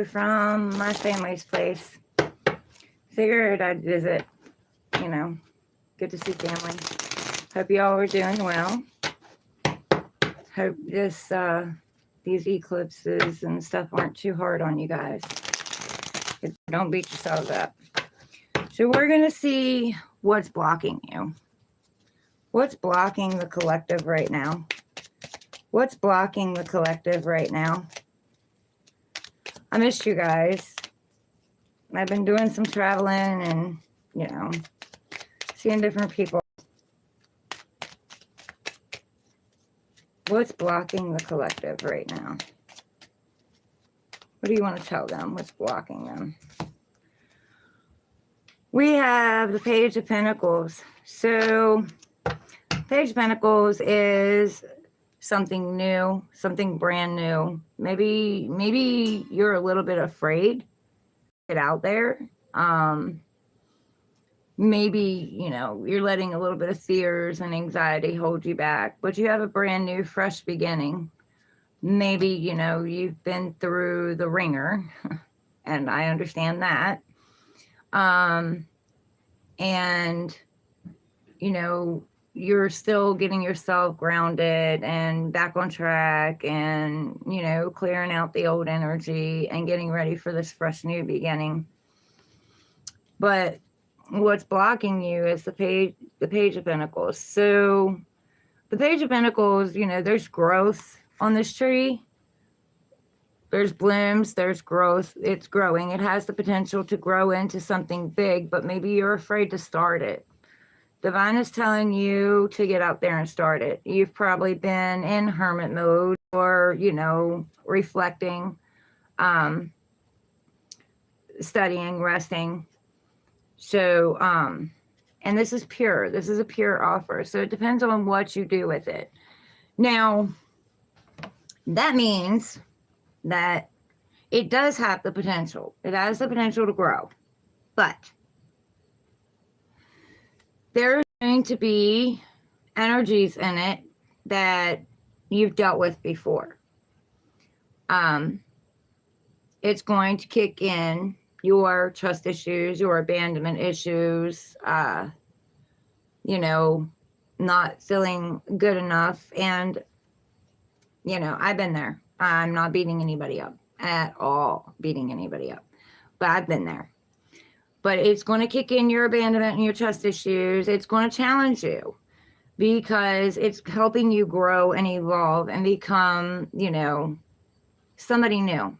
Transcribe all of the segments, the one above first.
from my family's place. Figured I'd visit, you know, good to see family. Hope y'all are doing well. Hope these eclipses and stuff aren't too hard on you guys. Don't beat yourselves up. So we're going to see what's blocking you. What's blocking the collective right now? What's blocking the collective right now? I missed you guys. I've been doing some traveling and, you know, seeing different people. What's blocking the collective right now? What do you want to tell them? What's blocking them? We have the Page of Pentacles. So, Page of Pentacles is something new, something brand new. Maybe you're a little bit afraid to get out there. Maybe, you know, you're letting a little bit of fears and anxiety hold you back, but you have a brand new, fresh beginning. Maybe, you know, you've been through the ringer, and I understand that. And, you know, you're still getting yourself grounded and back on track and, you know, clearing out the old energy and getting ready for this fresh new beginning. But what's blocking you is the page of Pentacles. So the Page of Pentacles, you know, there's growth on this tree. There's blooms, there's growth. It's growing. It has the potential to grow into something big, but maybe you're afraid to start it. Divine is telling you to get out there and start it. You've probably been in hermit mode or, you know, reflecting, studying, resting. So, and this is pure. This is a pure offer. So it depends on what you do with it. Now, that means that it does have the potential. It has the potential to grow. But there's going to be energies in it that you've dealt with before. It's going to kick in your trust issues, your abandonment issues, you know, not feeling good enough. And, you know, I've been there. I'm not beating anybody up at all, but I've been there. But it's going to kick in your abandonment and your trust issues. It's going to challenge you because it's helping you grow and evolve and become, you know, somebody new.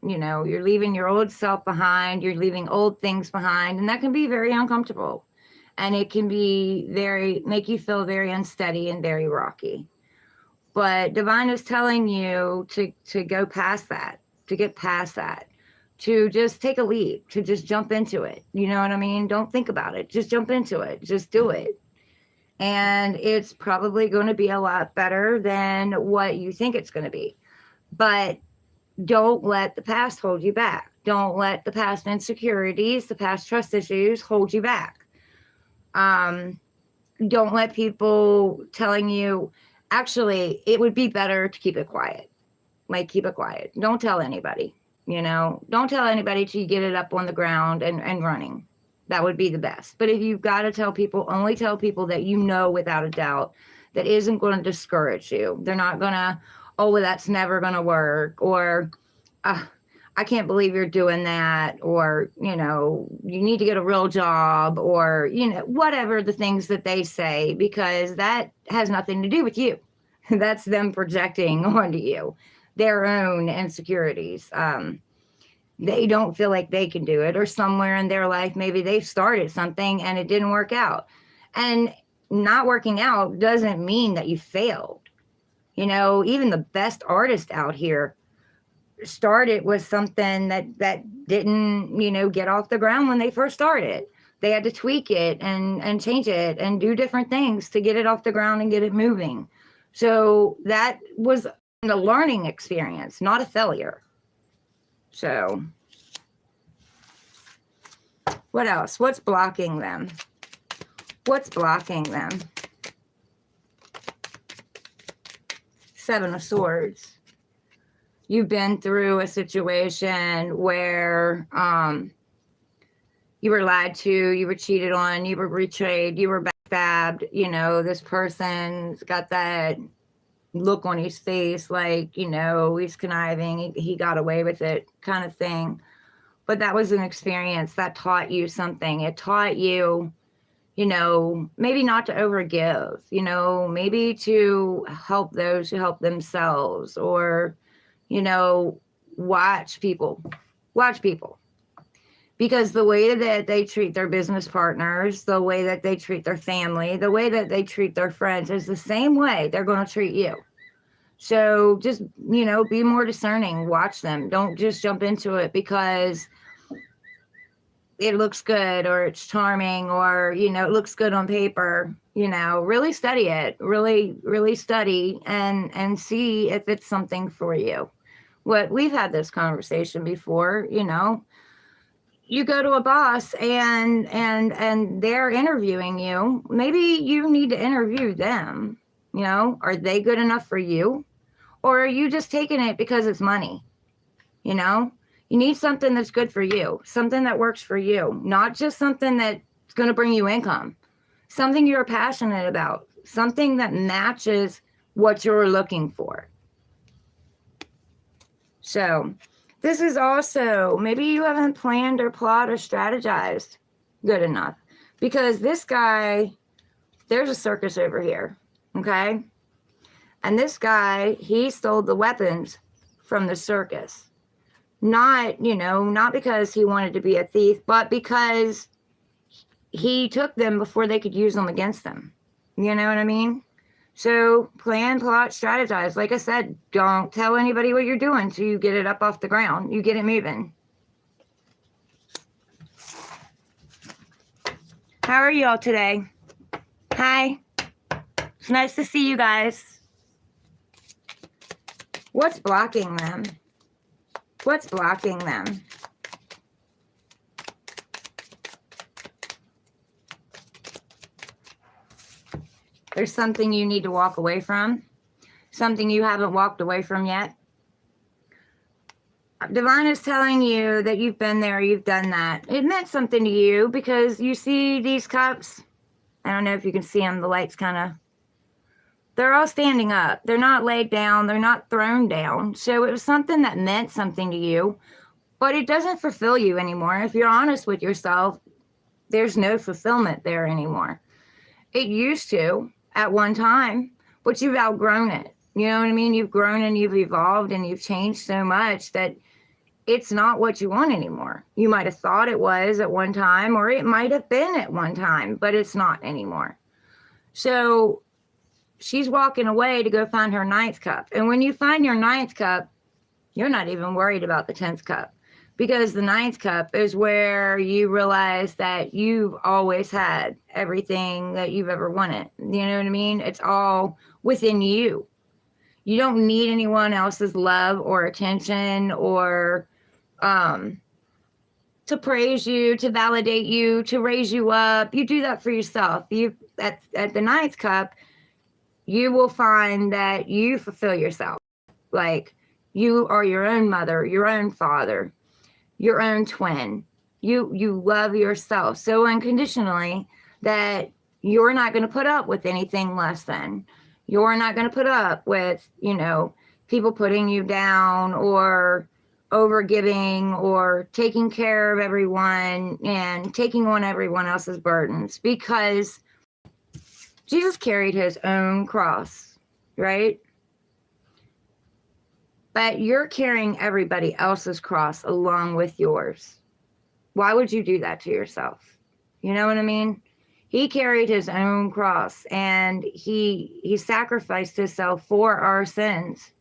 You know, you're leaving your old self behind. You're leaving old things behind. And that can be very uncomfortable. And it can be make you feel very unsteady and very rocky. But Divine is telling you to go past that, to get past that, to just take a leap, to just jump into it. You know what I mean? Don't think about it. Just jump into it. Just do it. And it's probably going to be a lot better than what you think it's going to be. But don't let the past hold you back. Don't let the past insecurities, the past trust issues hold you back. Don't let people telling you, actually, it would be better to keep it quiet. Like, keep it quiet. Don't tell anybody, you know. Don't tell anybody till you get it up on the ground and running. That would be the best. But if you've got to tell people, only tell people that you know without a doubt that isn't going to discourage you. They're not going to, oh, well, that's never going to work. Or, I can't believe you're doing that. Or, you know, you need to get a real job. Or, you know, whatever the things that they say, because that has nothing to do with you. That's them projecting onto you their own insecurities. They don't feel like they can do it, or somewhere in their life, maybe they started something and it didn't work out. And not working out doesn't mean that you failed. You know, even the best artists out here started with something that didn't, you know, get off the ground when they first started. They had to tweak it and change it and do different things to get it off the ground and get it moving. So that was a learning experience, not a failure. So what else? What's blocking them? What's blocking them? Seven of Swords. you've been through a situation where you were lied to, you were cheated on, you were betrayed, you were backstabbed, you know, this person's got that look on his face like, you know, he's conniving, he got away with it kind of thing. But that was an experience that taught you something. It taught you, you know, maybe not to overgive, you know, maybe to help those who help themselves, or, you know, watch people. Because the way that they treat their business partners, the way that they treat their family, the way that they treat their friends is the same way they're going to treat you. So just, you know, be more discerning, watch them. Don't just jump into it because it looks good or it's charming or, you know, it looks good on paper. You know, really study it, really study and see if it's something for you. What we've had this conversation before, you know, you go to a boss and they're interviewing you. Maybe you need to interview them. You know, are they good enough for you? Or are you just taking it because it's money? You know, you need something that's good for you, something that works for you, not just something that's going to bring you income, something you're passionate about, something that matches what you're looking for. So this is also, maybe you haven't planned or plotted or strategized good enough, because this guy, there's a circus over here, okay? And this guy, he stole the weapons from the circus. Not, you know, not because he wanted to be a thief, but because he took them before they could use them against them. You know what I mean? So plan, plot, strategize. Like I said, don't tell anybody what you're doing till you get it up off the ground. You get it moving. How are y'all today? Hi. It's nice to see you guys. What's blocking them? What's blocking them? There's something you need to walk away from, something you haven't walked away from yet. Divine is telling you that you've been there, you've done that. It meant something to you because you see these cups. I don't know if you can see them. The light's kind of, they're all standing up. They're not laid down. They're not thrown down. So it was something that meant something to you, but it doesn't fulfill you anymore. If you're honest with yourself, there's no fulfillment there anymore. It used to at one time, but you've outgrown it. You know what I mean? You've grown and you've evolved and you've changed so much that it's not what you want anymore. You might have thought it was at one time, or it might have been at one time, but it's not anymore. So she's walking away to go find her 9th cup. And when you find your 9th cup, you're not even worried about the 10th cup, because the 9th cup is where you realize that you've always had everything that you've ever wanted. You know what I mean? It's all within you. You don't need anyone else's love or attention or to praise you, to validate you, to raise you up. You do that for yourself. You at the 9th cup, you will find that you fulfill yourself. Like, you are your own mother, your own father, your own twin. You love yourself so unconditionally that you're not going to put up with anything less than. You're not going to put up with, you know, people putting you down or overgiving or taking care of everyone and taking on everyone else's burdens, because Jesus carried his own cross, right? But you're carrying everybody else's cross along with yours. Why would you do that to yourself? You know what I mean? He carried his own cross and he sacrificed himself for our sins.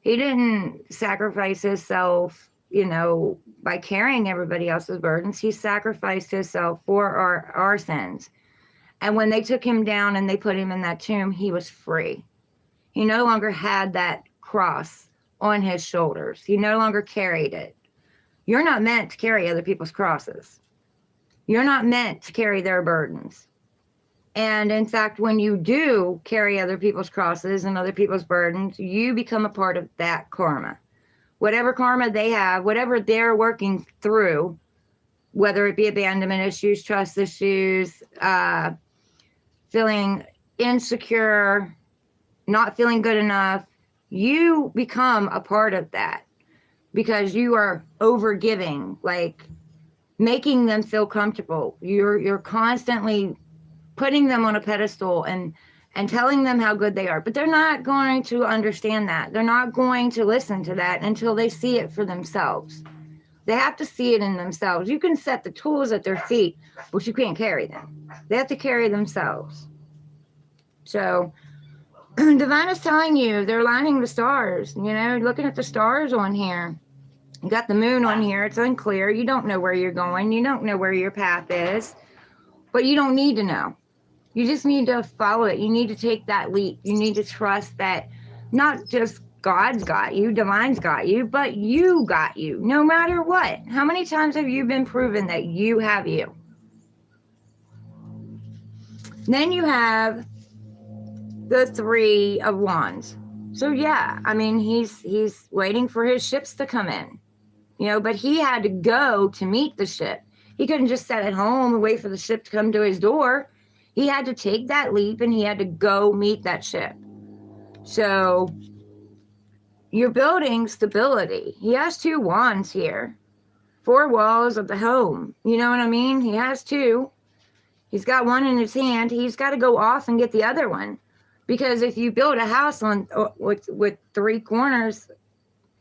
He didn't sacrifice himself, you know, by carrying everybody else's burdens. He sacrificed himself for our sins. And when they took him down and they put him in that tomb, he was free. He no longer had that cross on his shoulders. He no longer carried it. You're not meant to carry other people's crosses. You're not meant to carry their burdens. And in fact, when you do carry other people's crosses and other people's burdens, you become a part of that karma. Whatever karma they have, whatever they're working through, whether it be abandonment issues, trust issues, feeling insecure, not feeling good enough, you become a part of that because you are overgiving, like making them feel comfortable. You're constantly putting them on a pedestal and telling them how good they are, but they're not going to understand that. They're not going to listen to that until they see it for themselves. They have to see it in themselves. You can set the tools at their feet, but you can't carry them. They have to carry themselves. So Divine is telling you they're lining the stars, you know, looking at the stars on here. You got the moon on here. It's unclear. You don't know where you're going. You don't know where your path is, but you don't need to know. You just need to follow it. You need to take that leap. You need to trust that not just God's got you, Divine's got you, but you got you, no matter what. How many times have you been proven that you have you? Then you have the Three of Wands. So yeah, I mean, he's waiting for his ships to come in, you know, but he had to go to meet the ship. He couldn't just sit at home and wait for the ship to come to his door. He had to take that leap and he had to go meet that ship. So you're building stability. He has 2 wands here. 4 walls of the home. You know what I mean? He has 2. He's got one in his hand. He's got to go off and get the other one. Because if you build a house on with 3 corners,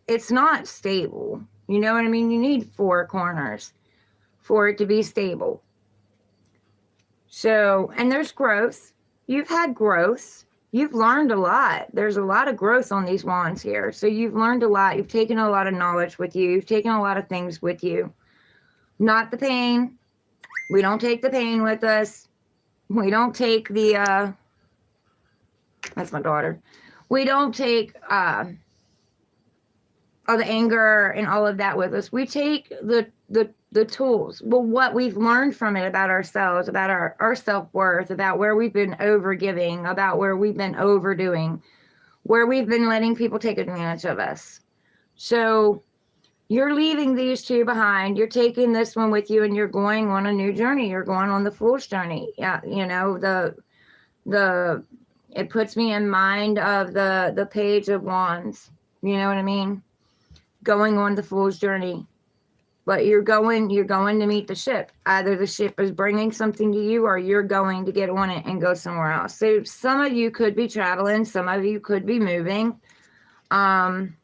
it's not stable. You know what I mean? You need 4 corners for it to be stable. So, and there's growth. You've had growth. You've learned a lot. There's a lot of growth on these wands here. So you've learned a lot. You've taken a lot of knowledge with you. You've taken a lot of things with you. Not the pain. We don't take the pain with us. We don't take the, that's my daughter. We don't take all the anger and all of that with us. We take the tools. Well, what we've learned from it about ourselves, about our self-worth, about where we've been overgiving, about where we've been overdoing, where we've been letting people take advantage of us. So you're leaving these 2 behind. You're taking this one with you and you're going on a new journey. You're going on the Fool's journey. Yeah, you know, it puts me in mind of the Page of Wands. You know what I mean? Going on the Fool's journey. But you're going to meet the ship. Either the ship is bringing something to you or you're going to get on it and go somewhere else. So some of you could be traveling. Some of you could be moving. And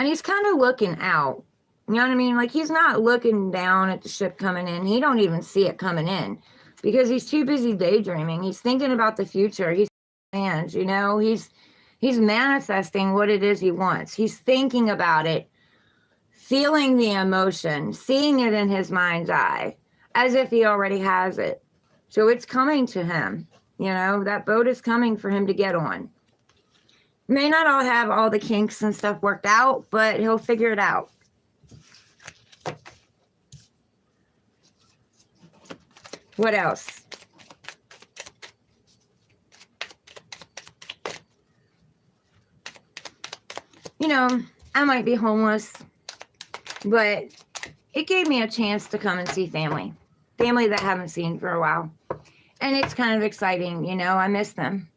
he's kind of looking out. You know what I mean? Like, he's not looking down at the ship coming in. He don't even see it coming in because he's too busy daydreaming. He's thinking about the future. He's plans, you know, he's manifesting what it is he wants. He's thinking about it, feeling the emotion, seeing it in his mind's eye, as if he already has it. So it's coming to him. You know, that boat is coming for him to get on. May not all have all the kinks and stuff worked out, but he'll figure it out. What else? You know, I might be homeless, but it gave me a chance to come and see family that I haven't seen for a while. And it's kind of exciting, you know, I miss them.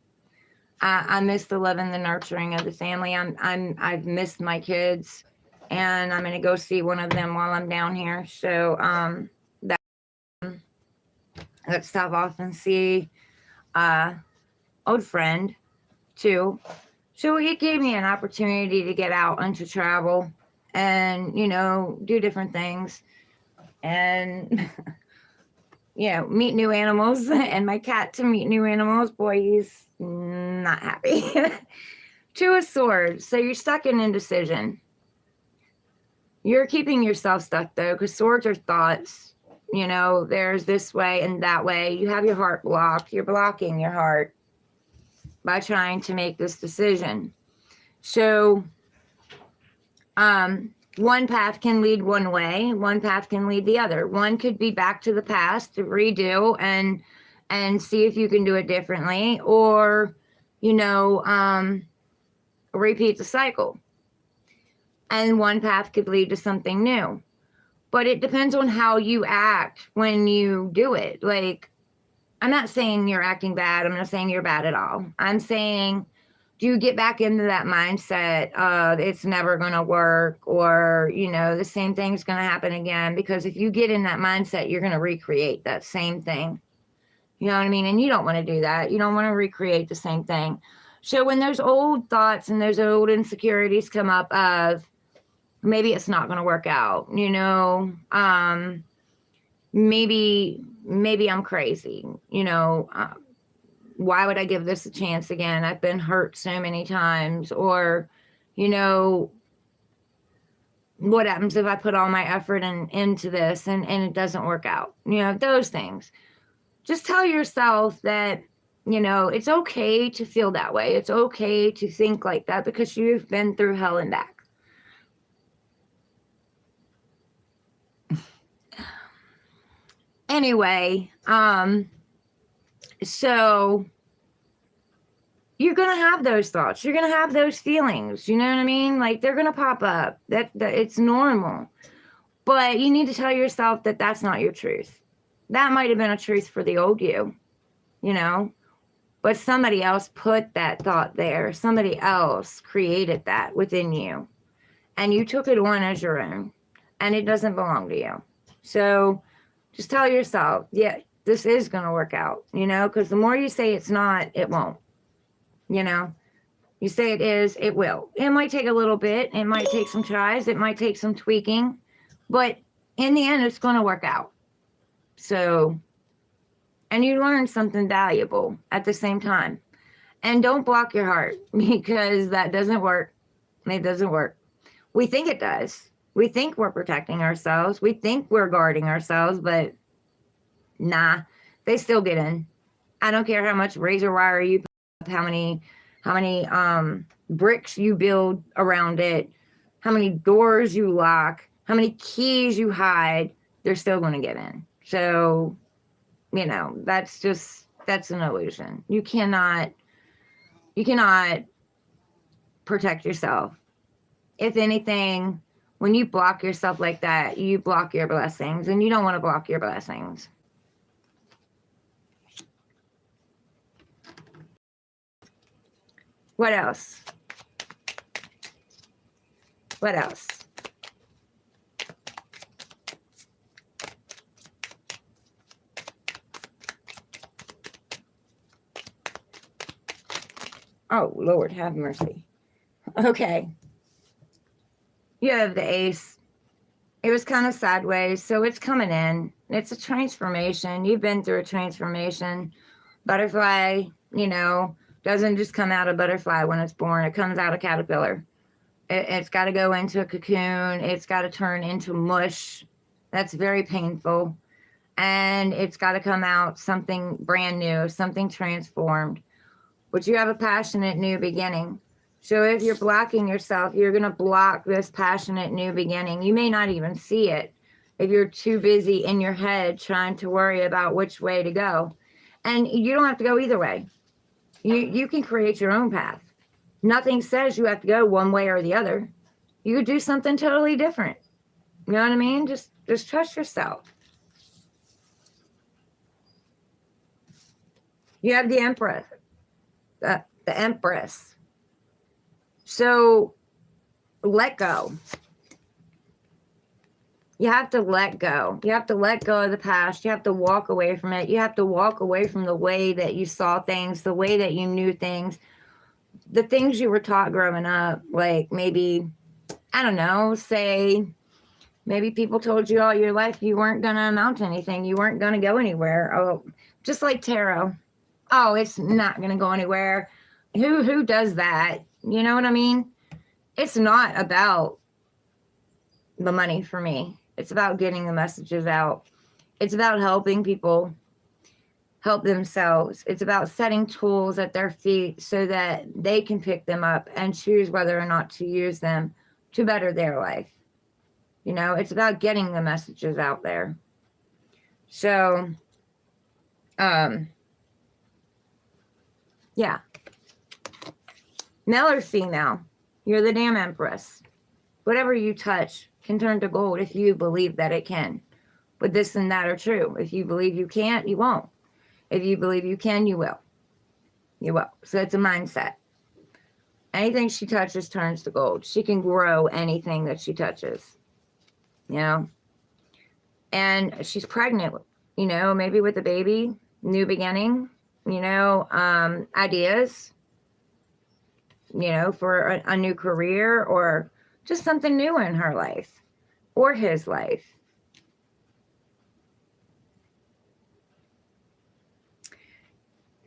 I miss the love and the nurturing of the family. I've missed my kids, and I'm going to go see one of them while I'm down here. So, let's stop off and see, old friend too. So it gave me an opportunity to get out and to travel and, you know, do different things and, you know, meet new animals. And my cat to meet new animals, boy, he's not happy. 2 of Swords. So you're stuck in indecision. You're keeping yourself stuck, though, because swords are thoughts. You know, there's this way and that way. You have your heart blocked. You're blocking your heart by trying to make this decision. So, one path can lead one way, one path can lead the other. One could be back to the past to redo and see if you can do it differently, or repeat the cycle. And one path could lead to something new. But it depends on how you act when you do it. Like, I'm not saying you're acting bad. I'm not saying you're bad at all. I'm saying, do you get back into that mindset of it's never going to work, or, the same thing's going to happen again? Because if you get in that mindset, you're going to recreate that same thing. You know what I mean? And you don't want to do that. You don't want to recreate the same thing. So when those old thoughts and those old insecurities come up of, maybe it's not going to work out, maybe I'm crazy, why would I give this a chance again? I've been hurt so many times. Or, what happens if I put all my effort into this and it doesn't work out? Those things. Just tell yourself that, it's okay to feel that way. It's okay to think like that, because you've been through hell and back. Anyway, so you're going to have those thoughts. You're going to have those feelings. You know what I mean? Like, they're going to pop up. That it's normal. But you need to tell yourself that that's not your truth. That might have been a truth for the old you, but somebody else put that thought there. Somebody else created that within you, and you took it on as your own, and it doesn't belong to you. So just tell yourself, yeah, this is going to work out, because the more you say it's not, it won't. You say it is, it will. It might take a little bit. It might take some tries. It might take some tweaking, but in the end, it's going to work out. So, and you learn something valuable at the same time. And don't block your heart, because that doesn't work. It doesn't work. We think it does. We think we're protecting ourselves. We think we're guarding ourselves, but nah, they still get in. I don't care how much razor wire you put up, how many bricks you build around it, how many doors you lock, how many keys you hide, they're still going to get in. So, that's an illusion. You cannot protect yourself. If anything, when you block yourself like that, you block your blessings, and you don't want to block your blessings. What else? What else? Oh, Lord, have mercy. Okay. You have the Ace. It was kind of sideways, so it's coming in. It's a transformation. You've been through a transformation. Butterfly, doesn't just come out of butterfly when it's born. It comes out of caterpillar. It's got to go into a cocoon. It's got to turn into mush. That's very painful. And it's got to come out something brand new, something transformed. But you have a passionate new beginning. So if you're blocking yourself, you're going to block this passionate new beginning. You may not even see it if you're too busy in your head trying to worry about which way to go. And you don't have to go either way. You can create your own path. Nothing says you have to go one way or the other. You could do something totally different. You know what I mean? Just trust yourself. You have the Empress. The Empress. So let go. You have to let go. You have to let go of the past. You have to walk away from it. You have to walk away from the way that you saw things, the way that you knew things, the things you were taught growing up. Like, maybe, I don't know, say maybe people told you all your life you weren't going to amount to anything. You weren't going to go anywhere. Oh, just like tarot. Oh, it's not going to go anywhere. Who does that? You know what I mean? It's not about the money for me. It's about getting the messages out. It's about helping people help themselves. It's about setting tools at their feet so that they can pick them up and choose whether or not to use them to better their life. You know, it's about getting the messages out there. So, yeah. Male or female, you're the damn empress. Whatever you touch can turn to gold if you believe that it can. But this and that are true. If you believe you can't, you won't. If you believe you can, you will. You will. So it's a mindset. Anything she touches turns to gold. She can grow anything that she touches. You know? And she's pregnant, you know, maybe with a baby, new beginning, you know, ideas, you know, for a new career or just something new in her life or his life.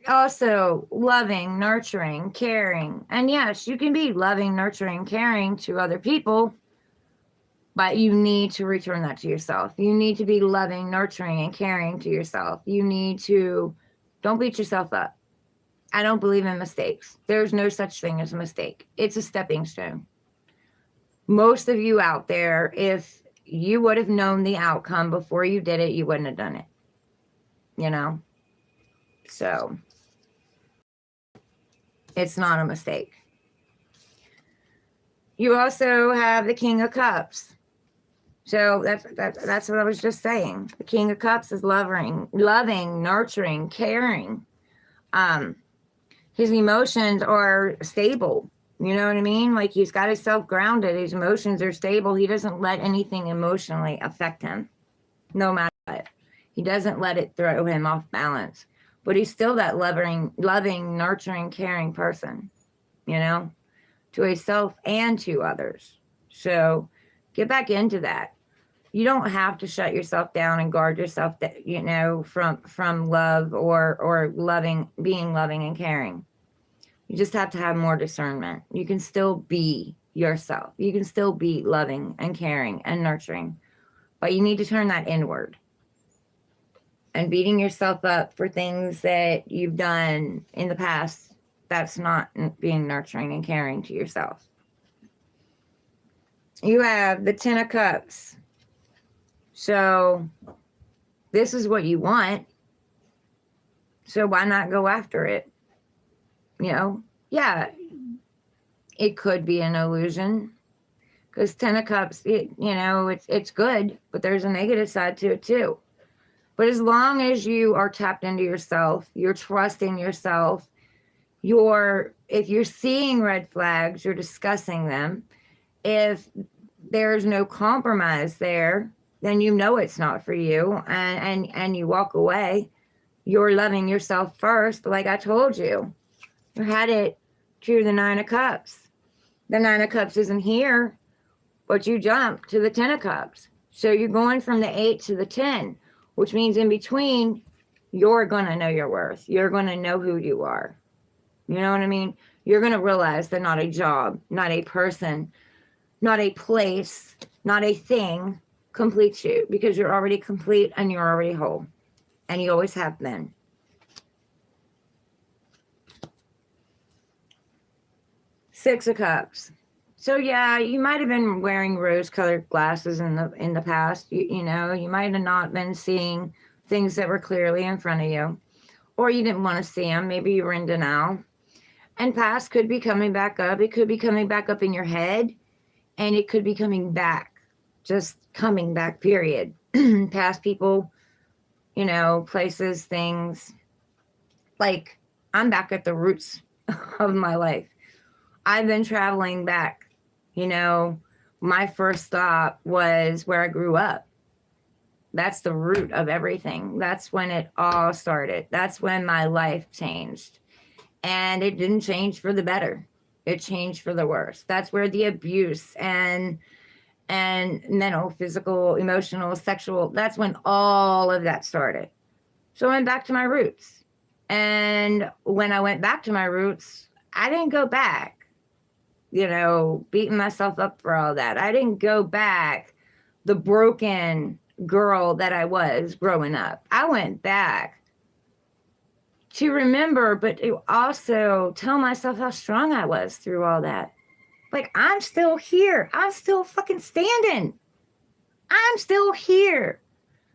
Also, loving, nurturing, caring. And yes, you can be loving, nurturing, caring to other people, but you need to return that to yourself. You need to be loving, nurturing, and caring to yourself. You need to, don't beat yourself up. I don't believe in mistakes. There's no such thing as a mistake. It's a stepping stone. Most of you out there, if you would have known the outcome before you did it, you wouldn't have done it. You know? So, it's not a mistake. You also have the King of Cups. So that's what I was just saying. The King of Cups is loving, nurturing, caring. His emotions are stable. You know what I mean? Like he's got himself grounded. His emotions are stable. He doesn't let anything emotionally affect him, no matter what. He doesn't let it throw him off balance. But he's still that loving, nurturing, caring person, you know, to himself and to others. So get back into that. You don't have to shut yourself down and guard yourself, that, you know, from love or loving, being loving and caring. You just have to have more discernment. You can still be yourself. You can still be loving and caring and nurturing, but you need to turn that inward. And beating yourself up for things that you've done in the past, that's not being nurturing and caring to yourself. You have the Ten of Cups. So this is what you want. So why not go after it? You know, yeah, it could be an illusion because Ten of Cups, you know, it's good, but there's a negative side to it too. But as long as you are tapped into yourself, you're trusting yourself, if you're seeing red flags, you're discussing them. If there's no compromise there, then you know it's not for you, and you walk away. You're loving yourself first, like I told you. You're headed to the Nine of Cups. The Nine of Cups isn't here, but you jump to the Ten of Cups. So you're going from the 8 to the 10, which means in between, you're going to know your worth. You're going to know who you are. You know what I mean? You're going to realize that not a job, not a person, not a place, not a thing completes you, because you're already complete and you're already whole. And you always have been. Six of Cups. So yeah, you might have been wearing rose-colored glasses in the past. You know, you might have not been seeing things that were clearly in front of you, or you didn't want to see them. Maybe you were in denial. And past could be coming back up. It could be coming back up in your head, and it could be coming back, just coming back, period. Past people, you know, places, things. Like, I'm back at the roots of my life. I've been traveling back. You know, my first stop was where I grew up. That's the root of everything. That's when it all started. That's when my life changed. And it didn't change for the better. It changed for the worse. That's where the abuse and mental, physical, emotional, sexual, that's when all of that started. So I went back to my roots. And when I went back to my roots, I didn't go back, you know, beating myself up for all that. I didn't go back the broken girl that I was growing up. I went back to remember, but to also tell myself how strong I was through all that. Like, I'm still here. I'm still fucking standing. I'm still here.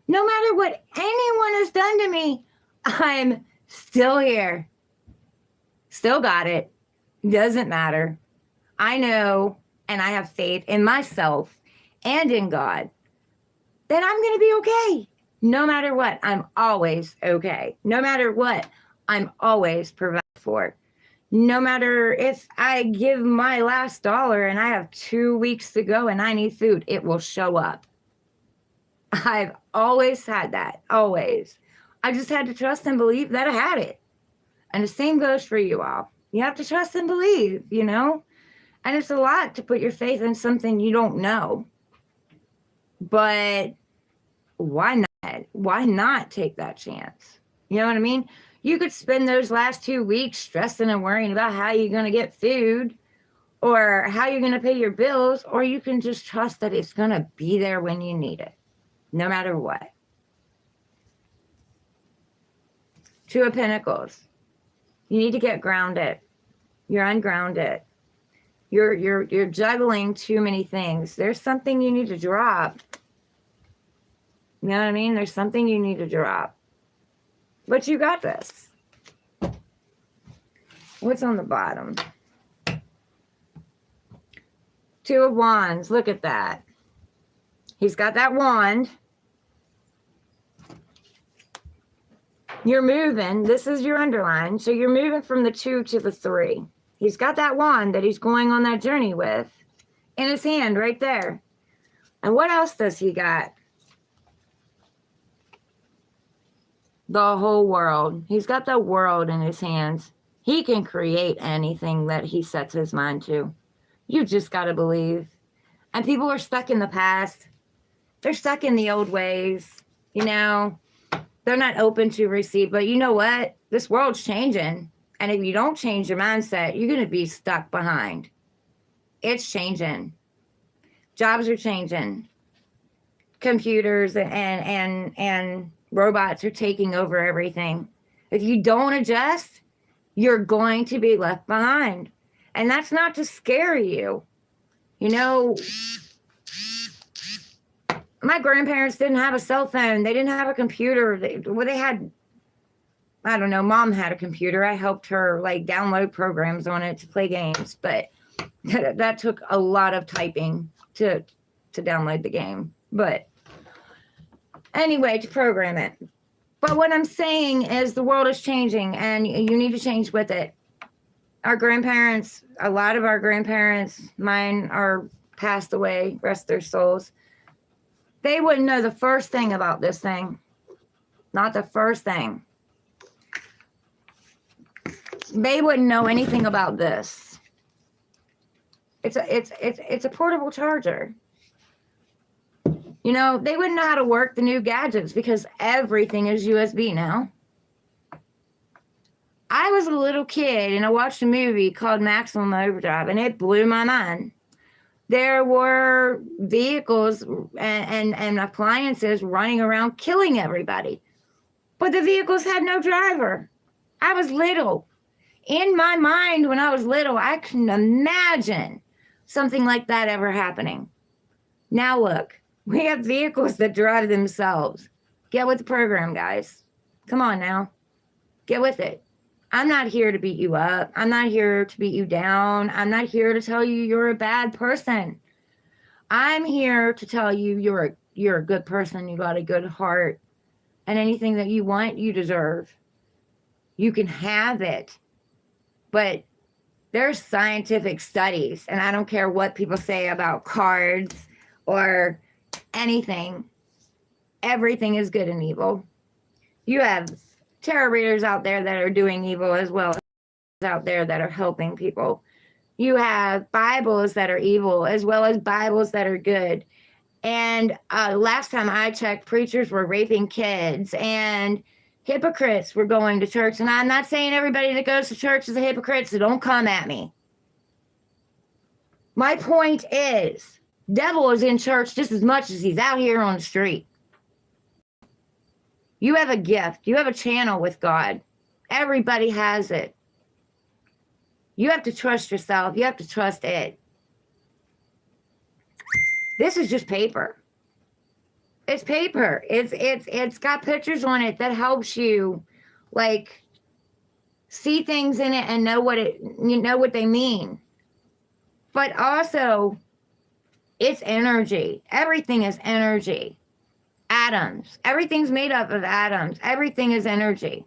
No matter what anyone has done to me, I'm still here. Still got it. Doesn't matter. I know, and I have faith in myself and in God that I'm going to be okay. No matter what, I'm always okay. No matter what, I'm always provided for. No matter if I give my last dollar and I have 2 weeks to go and I need food, it will show up. I've always had that, always. I just had to trust and believe that I had it. And the same goes for you all. You have to trust and believe, you know? And it's a lot to put your faith in something you don't know. But why not? Why not take that chance? You know what I mean? You could spend those last 2 weeks stressing and worrying about how you're going to get food or how you're going to pay your bills, or you can just trust that it's going to be there when you need it, no matter what. Two of Pentacles. You need to get grounded. You're ungrounded. You're juggling too many things. There's something you need to drop. You know what I mean? There's something you need to drop. But you got this. What's on the bottom? Two of Wands. Look at that. He's got that wand. You're moving. This is your underline. So you're moving from the 2 to the 3. He's got that wand that he's going on that journey with in his hand right there. And what else does he got? The whole world. He's got the world in his hands. He can create anything that he sets his mind to. You just got to believe. And people are stuck in the past. They're stuck in the old ways. You know, they're not open to receive. But you know what? This world's changing. And if you don't change your mindset, you're going to be stuck behind. It's changing. Jobs are changing. Computers and robots are taking over everything. If you don't adjust, you're going to be left behind. And that's not to scare you. You know, my grandparents didn't have a cell phone. They didn't have a computer. They had, I don't know, mom had a computer. I helped her like download programs on it to play games. But that took a lot of typing to download the game. But anyway, to program it. But what I'm saying is the world is changing and you need to change with it. Our grandparents, a lot of our grandparents, mine are passed away, rest their souls. They wouldn't know the first thing about this thing. Not the first thing. They wouldn't know anything about this. It's a portable charger. You know, they wouldn't know how to work the new gadgets because everything is USB now. I was a little kid and I watched a movie called Maximum Overdrive and it blew my mind. There were vehicles and appliances running around killing everybody. But the vehicles had no driver. I was little. In my mind when I was little, I couldn't imagine something like that ever happening. Now look. We have vehicles that drive themselves. Get with the program, guys. Come on now. Get with it. I'm not here to beat you up. I'm not here to beat you down. I'm not here to tell you you're a bad person. I'm here to tell you you're a good person. You got a good heart. And anything that you want, you deserve. You can have it. But there's scientific studies, and I don't care what people say about cards or anything. Everything is good and evil. You have tarot readers out there that are doing evil as well as out there that are helping people. You have Bibles that are evil as well as Bibles that are good. And last time I checked, preachers were raping kids and hypocrites were going to church. And I'm not saying everybody that goes to church is a hypocrite, so don't come at me. My point is, devil is in church just as much as he's out here on the street. You have a gift. You have a channel with God. Everybody has it. You have to trust yourself. You have to trust it. This is just paper. It's paper. It's got pictures on it that helps you, like, see things in it and know what they mean. But also, it's energy. Everything is energy. Atoms. Everything's made up of atoms. Everything is energy.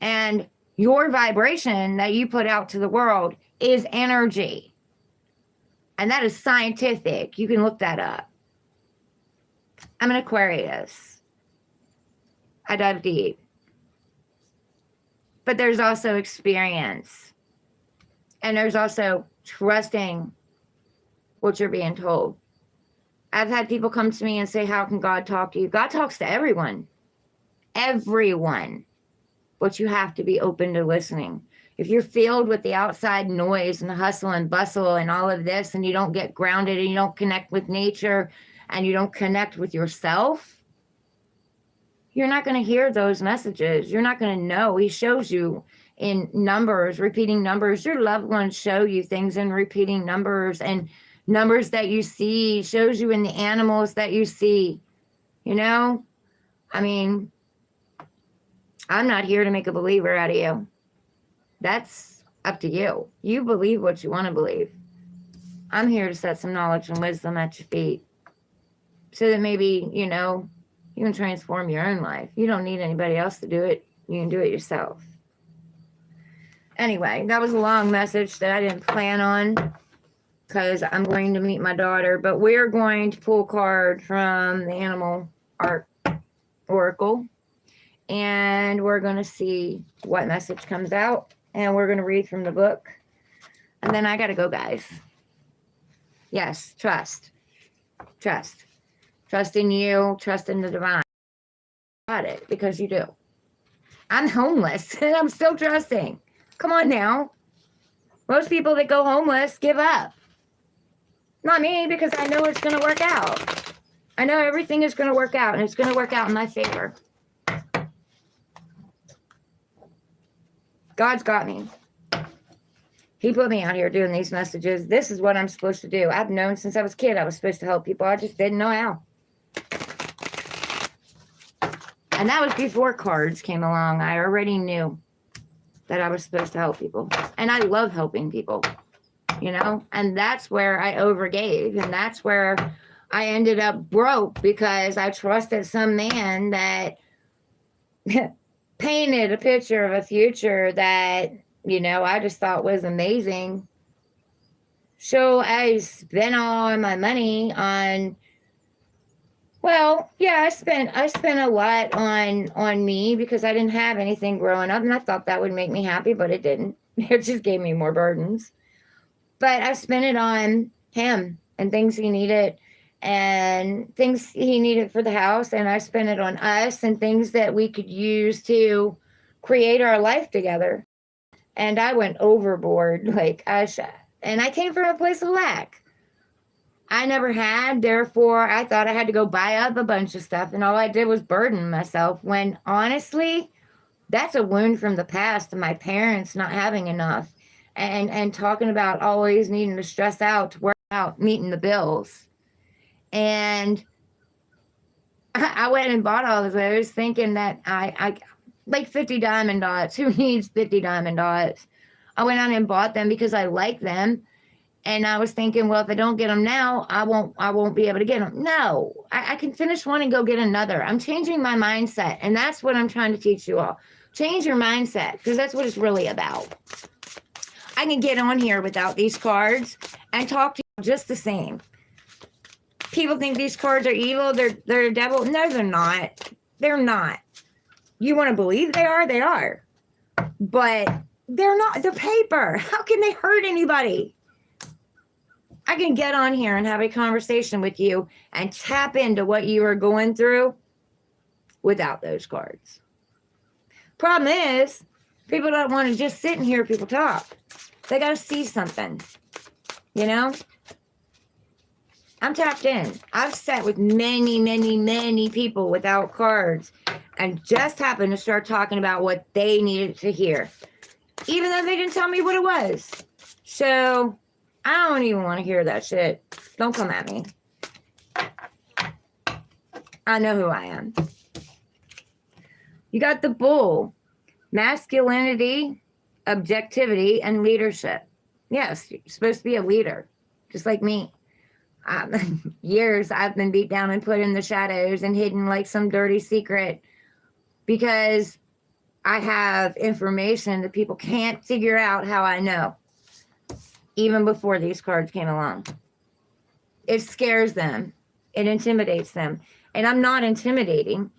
And your vibration that you put out to the world is energy. And that is scientific. You can look that up. I'm an Aquarius. I dive deep. But there's also experience. And there's also trusting what you're being told. I've had people come to me and say, how can God talk to you? God talks to everyone. Everyone. But you have to be open to listening. If you're filled with the outside noise and the hustle and bustle and all of this, and you don't get grounded and you don't connect with nature and you don't connect with yourself, you're not going to hear those messages. You're not going to know. He shows you in numbers, repeating numbers. Your loved ones show you things in repeating numbers, and numbers that you see shows you in the animals that you see. You know, I mean, I'm not here to make a believer out of you. That's up to you. You believe what you want to believe. I'm here to set some knowledge and wisdom at your feet so that maybe, you know, you can transform your own life. You don't need anybody else to do it. You can do it yourself. Anyway, that was a long message that I didn't plan on because I'm going to meet my daughter, but we're going to pull a card from the Animal Art Oracle, and we're going to see what message comes out, and we're going to read from the book, and then I got to go, guys. Yes, trust. Trust. Trust in you, trust in the divine. Got it, because you do. I'm homeless, and I'm still trusting. Come on now. Most people that go homeless give up. Not me, because I know it's going to work out. I know everything is going to work out, and it's going to work out in my favor. God's got me. He put me out here doing these messages. This is what I'm supposed to do. I've known since I was a kid I was supposed to help people. I just didn't know how. And that was before cards came along. I already knew that I was supposed to help people. And I love helping people, you know? And that's where I overgave. And that's where I ended up broke because I trusted some man that painted a picture of a future that, you know, I just thought was amazing. So I spent all my money on, well, yeah, I spent a lot on me because I didn't have anything growing up, and I thought that would make me happy, but it didn't. It just gave me more burdens. But I spent it on him and things he needed and things he needed for the house, and I spent it on us and things that we could use to create our life together. And I went overboard, and I came from a place of lack. I never had, therefore I thought I had to go buy up a bunch of stuff, and all I did was burden myself, when honestly, that's a wound from the past of my parents not having enough and talking about always needing to stress out to work out, meeting the bills. And I went and bought all of those thinking that I like 50 diamond dots. Who needs 50 diamond dots? I went on and bought them because I like them. And I was thinking, well, if I don't get them now, I won't be able to get them. No, I can finish one and go get another. I'm changing my mindset. And that's what I'm trying to teach you all. Change your mindset, because that's what it's really about. I can get on here without these cards and talk to you just the same. People think these cards are evil. They're a devil. No, they're not. They're not. You want to believe they are? They are. But they're not. They're paper. How can they hurt anybody? I can get on here and have a conversation with you and tap into what you are going through without those cards. Problem is, people don't want to just sit and hear people talk. They got to see something, you know? I'm tapped in. I've sat with many, many, many people without cards and just happened to start talking about what they needed to hear, even though they didn't tell me what it was. So I don't even want to hear that shit. Don't come at me. I know who I am. You got the Bull. Masculinity, objectivity, and leadership. Yes, you're supposed to be a leader, just like me. Years I've been beat down and put in the shadows and hidden like some dirty secret because I have information that people can't figure out how I know, even before these cards came along. It scares them. It intimidates them. And I'm not intimidating.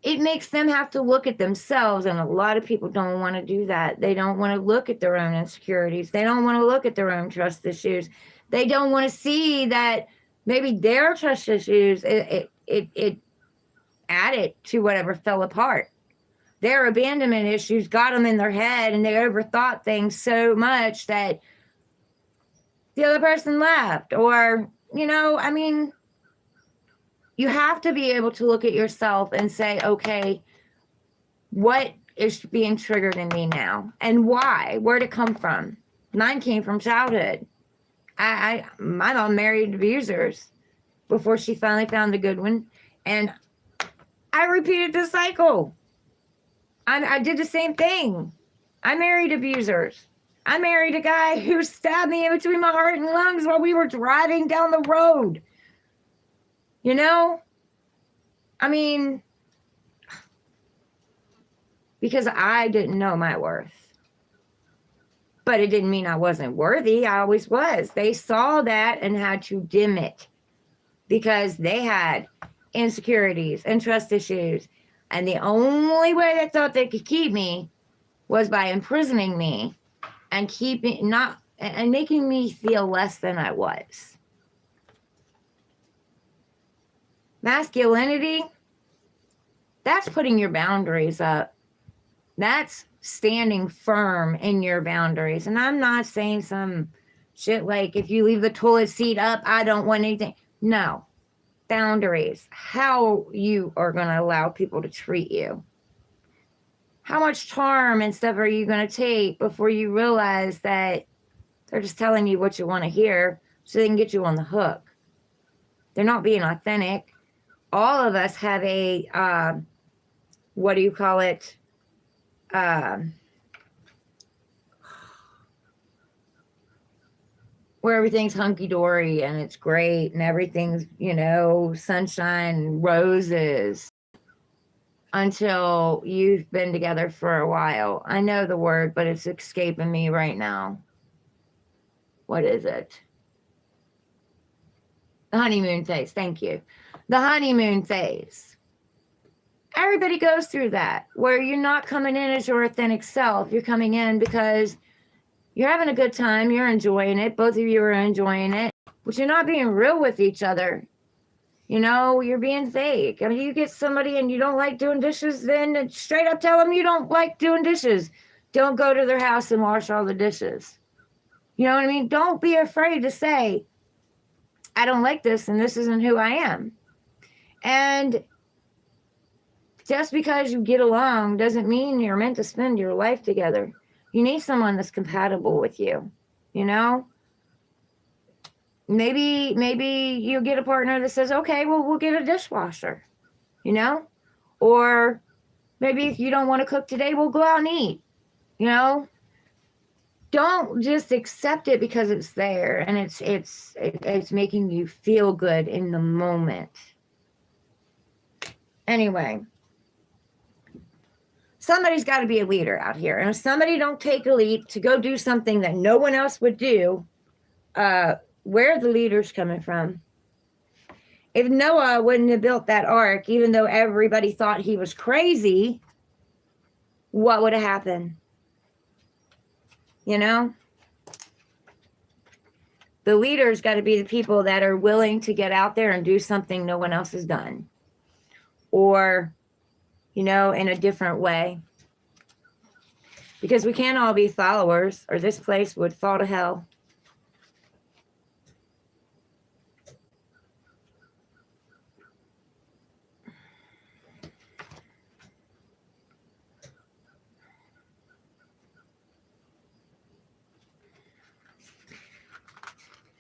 It makes them have to look at themselves, and a lot of people don't want to do that. They don't want to look at their own insecurities. They don't want to look at their own trust issues. They don't want to see that maybe their trust issues, it added to whatever fell apart. Their abandonment issues got them in their head, and they overthought things so much that the other person left. Or, I mean, you have to be able to look at yourself and say, okay, what is being triggered in me now? And why? Where'd it come from? Mine came from childhood. My mom married abusers before she finally found the good one. And I repeated the cycle. I did the same thing. I married abusers. I married a guy who stabbed me in between my heart and lungs while we were driving down the road. I mean, because I didn't know my worth. But it didn't mean I wasn't worthy. I always was. They saw that and had to dim it because they had insecurities and trust issues. And the only way they thought they could keep me was by imprisoning me and making me feel less than I was. Masculinity, that's putting your boundaries up. That's standing firm in your boundaries. And I'm not saying some shit like, if you leave the toilet seat up, I don't want anything. No. Boundaries. How you are going to allow people to treat you. How much charm and stuff are you going to take before you realize that they're just telling you what you want to hear so they can get you on the hook? They're not being authentic. All of us have a, what do you call it? Where everything's hunky-dory and it's great and everything's, sunshine and roses until you've been together for a while. I know the word, but it's escaping me right now. What is it? The honeymoon phase. Thank you. The honeymoon phase. Everybody goes through that, where you're not coming in as your authentic self. You're coming in because you're having a good time. You're enjoying it. Both of you are enjoying it. But you're not being real with each other. You're being fake. I mean, you get somebody and you don't like doing dishes, then straight up tell them you don't like doing dishes. Don't go to their house and wash all the dishes. You know what I mean? Don't be afraid to say, I don't like this and this isn't who I am. And just because you get along doesn't mean you're meant to spend your life together. You need someone that's compatible with you, Maybe you'll get a partner that says, okay, well, we'll get a dishwasher, Or maybe if you don't want to cook today, we'll go out and eat, Don't just accept it because it's there and it's making you feel good in the moment. Anyway, somebody's got to be a leader out here. And if somebody don't take a leap to go do something that no one else would do, where are the leaders coming from? If Noah wouldn't have built that ark, even though everybody thought he was crazy, what would have happened? The leaders got to be the people that are willing to get out there and do something no one else has done. Or, in a different way. Because we can't all be followers, or this place would fall to hell.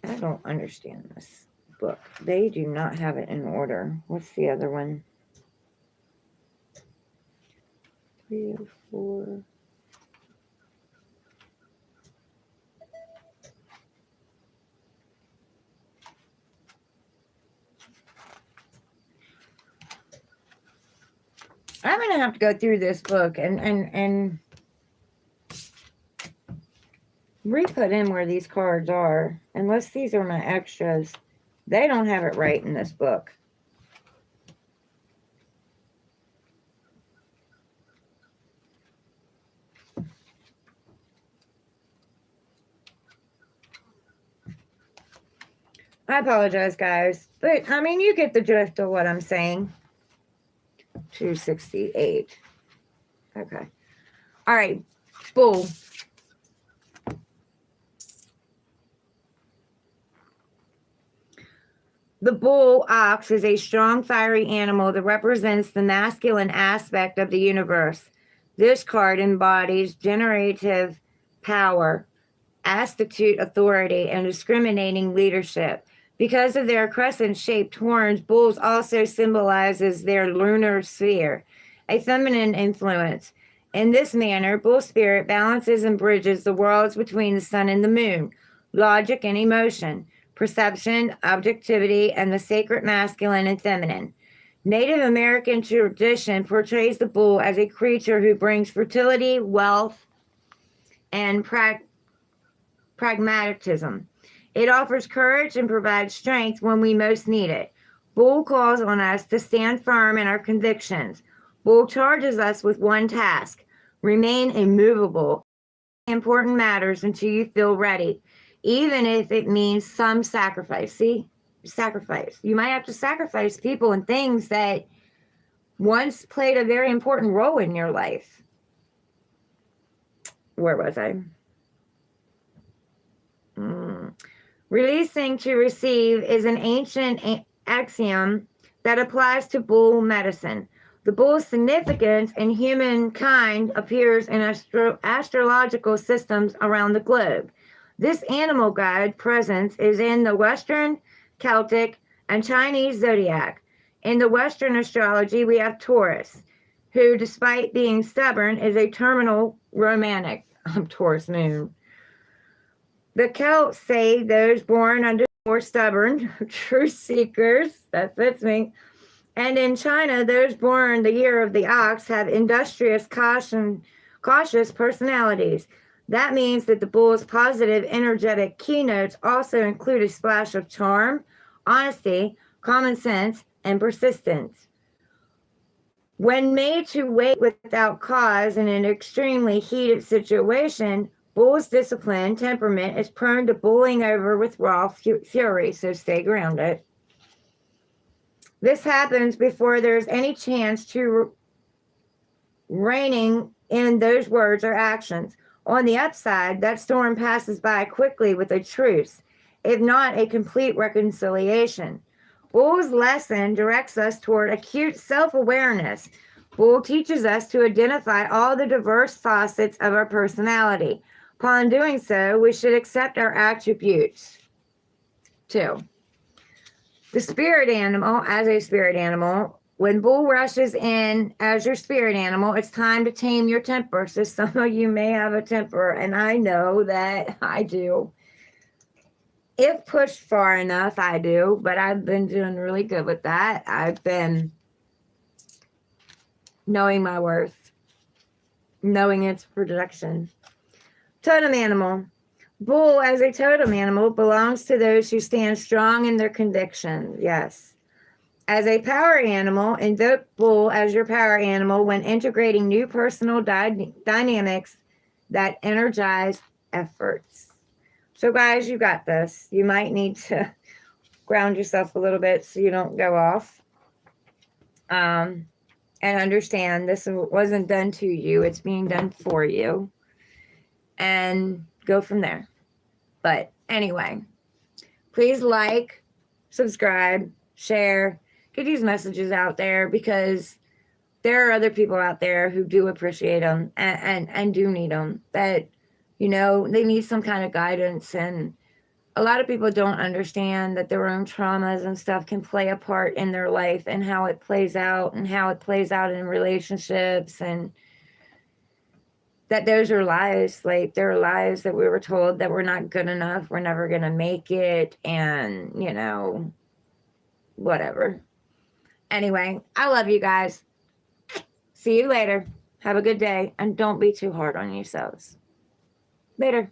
I don't understand this book. They do not have it in order. What's the other one? 3 or 4. I'm going to have to go through this book and re-put in where these cards are. Unless these are my extras. They don't have it right in this book. I apologize, guys. But, I mean, you get the drift of what I'm saying. 268. Okay. All right. Bull. The bull ox is a strong, fiery animal that represents the masculine aspect of the universe. This card embodies generative power, astute authority, and discriminating leadership. Because of their crescent-shaped horns, bulls also symbolizes their lunar sphere, a feminine influence. In this manner, bull spirit balances and bridges the worlds between the sun and the moon, logic and emotion, perception, objectivity, and the sacred masculine and feminine. Native American tradition portrays the bull as a creature who brings fertility, wealth, and pragmatism. It offers courage and provides strength when we most need it. Bull calls on us to stand firm in our convictions. Bull charges us with one task: remain immovable in important matters until you feel ready, even if it means some sacrifice. See? Sacrifice. You might have to sacrifice people and things that once played a very important role in your life. Where was I? Releasing to receive is an ancient axiom that applies to bull medicine. The bull's significance in humankind appears in astrological systems around the globe. This animal guide presence is in the Western, Celtic, and Chinese zodiac. In the Western astrology, we have Taurus, who, despite being stubborn, is a terminal romantic. Taurus moon. The Celts say those born under more stubborn, truth seekers, that fits me. And in China, those born the year of the ox have industrious, cautious personalities. That means that the bull's positive, energetic keynotes also include a splash of charm, honesty, common sense, and persistence. When made to wait without cause in an extremely heated situation, bull's discipline temperament is prone to bullying over with raw fury, so stay grounded. This happens before there's any chance to reining in those words or actions. On the upside, that storm passes by quickly with a truce, if not a complete reconciliation. Bull's lesson directs us toward acute self-awareness. Bull teaches us to identify all the diverse facets of our personality. Upon doing so, we should accept our attributes. 2. The spirit animal, as a spirit animal, when bull rushes in as your spirit animal, it's time to tame your temper. So some of you may have a temper, and I know that I do. If pushed far enough, I do, but I've been doing really good with that. I've been knowing my worth, knowing its projection. Totem animal. Bull, as a totem animal, belongs to those who stand strong in their convictions. Yes. As a power animal, invoke bull as your power animal when integrating new personal dynamics that energize efforts. So, guys, you got this. You might need to ground yourself a little bit so you don't go off. And understand this wasn't done to you. It's being done for you. And go from there. But anyway, please like, subscribe, share, get these messages out there, because there are other people out there who do appreciate them and do need them, that, you know, they need some kind of guidance. And a lot of people don't understand that their own traumas and stuff can play a part in their life and how it plays out in relationships. And that those are lies. Like, there are lies that we were told that we're not good enough, we're never going to make it, and, you know, whatever. Anyway, I love you guys. See you later. Have a good day, and don't be too hard on yourselves. Later.